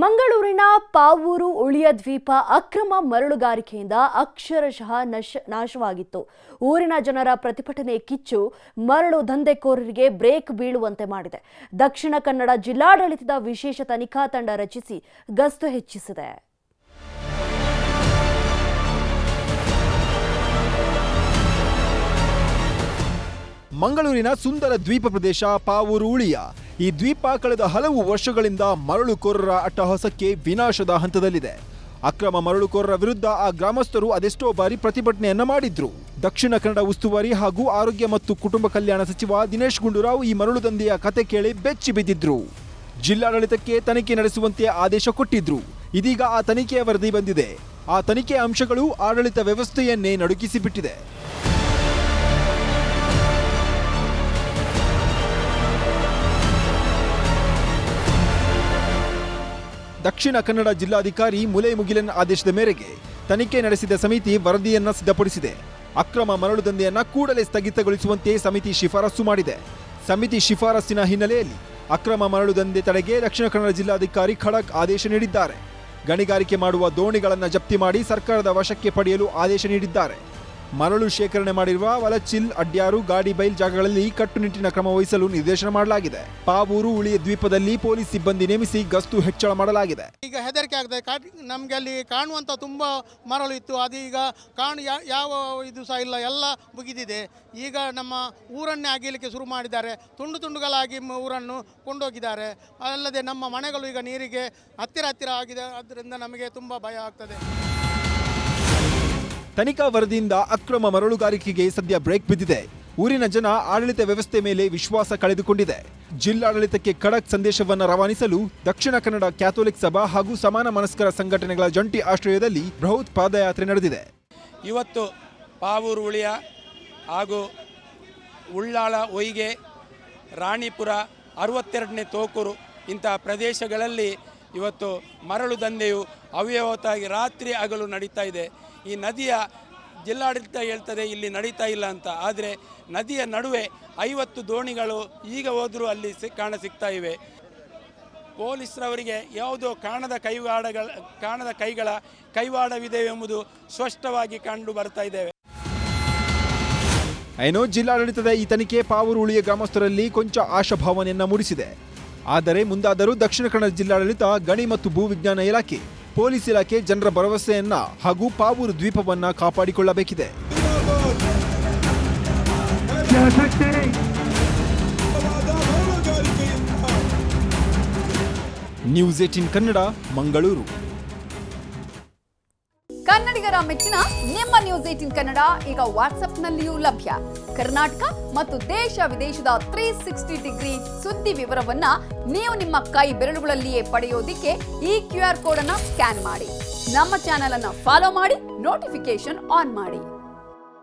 ಮಂಗಳೂರಿನ ಪಾವೂರು ಉಳಿಯ ದ್ವೀಪ ಅಕ್ರಮ ಮರಳುಗಾರಿಕೆಯಿಂದ ಅಕ್ಷರಶಃ ನಾಶವಾಗಿತ್ತು. ಊರಿನ ಜನರ ಪ್ರತಿಭಟನೆ ಕಿಚ್ಚು ಮರಳು ದಂಧೆಕೋರರಿಗೆ ಬ್ರೇಕ್ ಬೀಳುವಂತೆ ಮಾಡಿದೆ. ದಕ್ಷಿಣ ಕನ್ನಡ ಜಿಲ್ಲಾಡಳಿತದ ವಿಶೇಷ ತನಿಖಾ ತಂಡ ರಚಿಸಿ ಗಸ್ತು ಹೆಚ್ಚಿಸಿದೆ. ಮಂಗಳೂರಿನ ಸುಂದರ ದ್ವೀಪ ಪ್ರದೇಶ ಪಾವೂರು ಉಳಿಯ. ಈ ದ್ವೀಪ ಕಳೆದ ಹಲವು ವರ್ಷಗಳಿಂದ ಮರಳುಕೋರರ ಅಟ್ಟಹಾಸಕ್ಕೆ ವಿನಾಶದ ಹಂತದಲ್ಲಿದೆ. ಅಕ್ರಮ ಮರಳುಕೋರರ ವಿರುದ್ಧ ಆ ಗ್ರಾಮಸ್ಥರು ಅದೆಷ್ಟೋ ಬಾರಿ ಪ್ರತಿಭಟನೆಯನ್ನ ಮಾಡಿದ್ರು. ದಕ್ಷಿಣ ಕನ್ನಡ ಉಸ್ತುವಾರಿ ಹಾಗೂ ಆರೋಗ್ಯ ಮತ್ತು ಕುಟುಂಬ ಕಲ್ಯಾಣ ಸಚಿವ ದಿನೇಶ್ ಗುಂಡೂರಾವ್ ಈ ಮರಳು ದಂಧೆಯ ಕತೆ ಕೇಳಿ ಬೆಚ್ಚಿ ಬಿದ್ದಿದ್ರು. ಜಿಲ್ಲಾಡಳಿತಕ್ಕೆ ತನಿಖೆ ನಡೆಸುವಂತೆ ಆದೇಶ ಕೊಟ್ಟಿದ್ರು. ಇದೀಗ ಆ ತನಿಖೆಯ ವರದಿ ಬಂದಿದೆ. ಆ ತನಿಖೆಯ ಅಂಶಗಳು ಆಡಳಿತ ವ್ಯವಸ್ಥೆಯನ್ನೇ ನಡುಗಿಸಿಬಿಟ್ಟಿದೆ. ದಕ್ಷಿಣ ಕನ್ನಡ ಜಿಲ್ಲಾಧಿಕಾರಿ ಮುಲೈ ಮುಗಿಲನ್ ಆದೇಶದ ಮೇರೆಗೆ ತನಿಖೆ ನಡೆಸಿದ ಸಮಿತಿ ವರದಿಯನ್ನ ಸಿದ್ಧಪಡಿಸಿದೆ. ಅಕ್ರಮ ಮರಳು ದಂಧೆಯನ್ನ ಕೂಡಲೇ ಸ್ಥಗಿತಗೊಳಿಸುವಂತೆ ಸಮಿತಿ ಶಿಫಾರಸು ಮಾಡಿದೆ. ಸಮಿತಿ ಶಿಫಾರಸ್ಸಿನ ಹಿನ್ನೆಲೆಯಲ್ಲಿ ಅಕ್ರಮ ಮರಳು ದಂಧೆ ತಡೆಗೆ ದಕ್ಷಿಣ ಕನ್ನಡ ಜಿಲ್ಲಾಧಿಕಾರಿ ಖಡಕ್ ಆದೇಶ ನೀಡಿದ್ದಾರೆ. ಗಣಿಗಾರಿಕೆ ಮಾಡುವ ದೋಣಿಗಳನ್ನು ಜಪ್ತಿ ಮಾಡಿ ಸರ್ಕಾರದ ವಶಕ್ಕೆ ಪಡೆಯಲು ಆದೇಶ ನೀಡಿದ್ದಾರೆ. ಮರಳು ಶೇಖರಣೆ ಮಾಡಿರುವ ವಲಚಿಲ್, ಅಡ್ಯಾರು, ಗಾಡಿ ಬೈಲ್ ಜಾಗಗಳಲ್ಲಿ ಕಟ್ಟುನಿಟ್ಟಿನ ಕ್ರಮ ವಹಿಸಲು ನಿರ್ದೇಶನ ಮಾಡಲಾಗಿದೆ. ಪಾವೂರು ಉಳಿಯ ದ್ವೀಪದಲ್ಲಿ ಪೊಲೀಸ್ ಸಿಬ್ಬಂದಿ ನೇಮಿಸಿ ಗಸ್ತು ಹೆಚ್ಚಳ ಮಾಡಲಾಗಿದೆ. ಈಗ ಹೆದರಿಕೆ ಆಗ್ತದೆ. ನಮಗೆ ಅಲ್ಲಿ ಕಾಣುವಂಥ ತುಂಬ ಮರಳು ಇತ್ತು, ಅದು ಈಗ ಯಾವ ಇದು ಸಹ ಇಲ್ಲ, ಎಲ್ಲ ಮುಗಿದಿದೆ. ಈಗ ನಮ್ಮ ಊರನ್ನೇ ಅಗಿಲಿಕ್ಕೆ ಶುರು ಮಾಡಿದ್ದಾರೆ. ತುಂಡು ತುಂಡುಗಳಾಗಿ ಊರನ್ನು ಕೊಂಡೋಗಿದ್ದಾರೆ. ಅಲ್ಲದೆ ನಮ್ಮ ಮನೆಗಳು ಈಗ ನೀರಿಗೆ ಹತ್ತಿರ ಆಗಿದೆ. ಅದರಿಂದ ನಮಗೆ ತುಂಬ ಭಯ ಆಗ್ತದೆ. ತನಿಖಾ ವರದಿಯಿಂದ ಅಕ್ರಮ ಮರಳುಗಾರಿಕೆಗೆ ಸದ್ಯ ಬ್ರೇಕ್ ಬಿದ್ದಿದೆ. ಊರಿನ ಜನ ಆಡಳಿತ ವ್ಯವಸ್ಥೆ ಮೇಲೆ ವಿಶ್ವಾಸ ಕಳೆದುಕೊಂಡಿದೆ. ಜಿಲ್ಲಾಡಳಿತಕ್ಕೆ ಖಡಕ್ ಸಂದೇಶವನ್ನು ರವಾನಿಸಲು ದಕ್ಷಿಣ ಕನ್ನಡ ಕ್ಯಾಥೋಲಿಕ್ ಸಭಾ ಹಾಗೂ ಸಮಾನ ಮನಸ್ಕರ ಸಂಘಟನೆಗಳ ಜಂಟಿ ಆಶ್ರಯದಲ್ಲಿ ಬೃಹತ್ ಪಾದಯಾತ್ರೆ ನಡೆದಿದೆ. ಇವತ್ತು ಪಾವೂರು ಉಳಿಯ ಹಾಗೂ ಉಳ್ಳಾಳ, ಒಯ್ಗೆ, ರಾಣಿಪುರ, 62ನೇ ತೋಕೂರು ಇಂತಹ ಪ್ರದೇಶಗಳಲ್ಲಿ ಇವತ್ತು ಮರಳು ದಂಧೆಯು ಅವ್ಯವಹತವಾಗಿ ರಾತ್ರಿ ಹಗಲು ನಡೀತಾ ಇದೆ. ಈ ನದಿಯ ಜಿಲ್ಲಾಡಳಿತ ಹೇಳ್ತದೆ ಇಲ್ಲಿ ನಡೀತಾ ಇಲ್ಲ ಅಂತ, ಆದರೆ ನದಿಯ ನಡುವೆ 50 ದೋಣಿಗಳು ಈಗ ಹೋದರೂ ಅಲ್ಲಿ ಸಿಗ್ತಾ ಇವೆ. ಪೊಲೀಸರವರಿಗೆ ಯಾವುದೋ ಕಾಣದ ಕೈಗಳ ಕೈವಾಡವಿದೆ ಎಂಬುದು ಸ್ಪಷ್ಟವಾಗಿ ಕಂಡು ಬರ್ತಾ ಇದ್ದೇವೆ. ಏನೋ ಜಿಲ್ಲಾಡಳಿತದ ಈ ತನಿಖೆ ಪಾವೂರು ಉಳಿಯ ಗ್ರಾಮಸ್ಥರಲ್ಲಿ ಕೊಂಚ ಆಶಾಭಾವನೆಯನ್ನ ಮೂಡಿಸಿದೆ. ಆದರೆ ಮುಂದಾದರೂ ದಕ್ಷಿಣ ಕನ್ನಡ ಜಿಲ್ಲಾಡಳಿತ, ಗಣಿ ಮತ್ತು ಭೂವಿಜ್ಞಾನ ಇಲಾಖೆ, ಪೊಲೀಸ್ ಇಲಾಖೆ ಜನರ ಭರವಸೆಯನ್ನ ಹಾಗೂ ಪಾವೂರು ದ್ವೀಪವನ್ನ ಕಾಪಾಡಿಕೊಳ್ಳಬೇಕಿದೆ. ನ್ಯೂಸ್ 18 ಕನ್ನಡ, ಮಂಗಳೂರು. ಕನ್ನಡಿಗರ ಮೆಚ್ಚಿನ ನಿಮ್ಮ ನ್ಯೂಸ್ 18 ಕನ್ನಡ ಈಗ ವಾಟ್ಸ್ಆಪ್ನಲ್ಲಿಯೂ ಲಭ್ಯ. ಕರ್ನಾಟಕ ಮತ್ತು ದೇಶ ವಿದೇಶದ 360 ಡಿಗ್ರಿ ಸುದ್ದಿ ವಿವರವನ್ನ ನೀವು ನಿಮ್ಮ ಕೈ ಬೆರಳುಗಳಲ್ಲಿಯೇ ಪಡೆಯೋದಿಕ್ಕೆ ಈ QR ಕೋಡ್ ಅನ್ನು ಸ್ಕ್ಯಾನ್ ಮಾಡಿ. ನಮ್ಮ ಚಾನೆಲ್ ಅನ್ನು ಫಾಲೋ ಮಾಡಿ, ನೋಟಿಫಿಕೇಶನ್ ಆನ್ ಮಾಡಿ.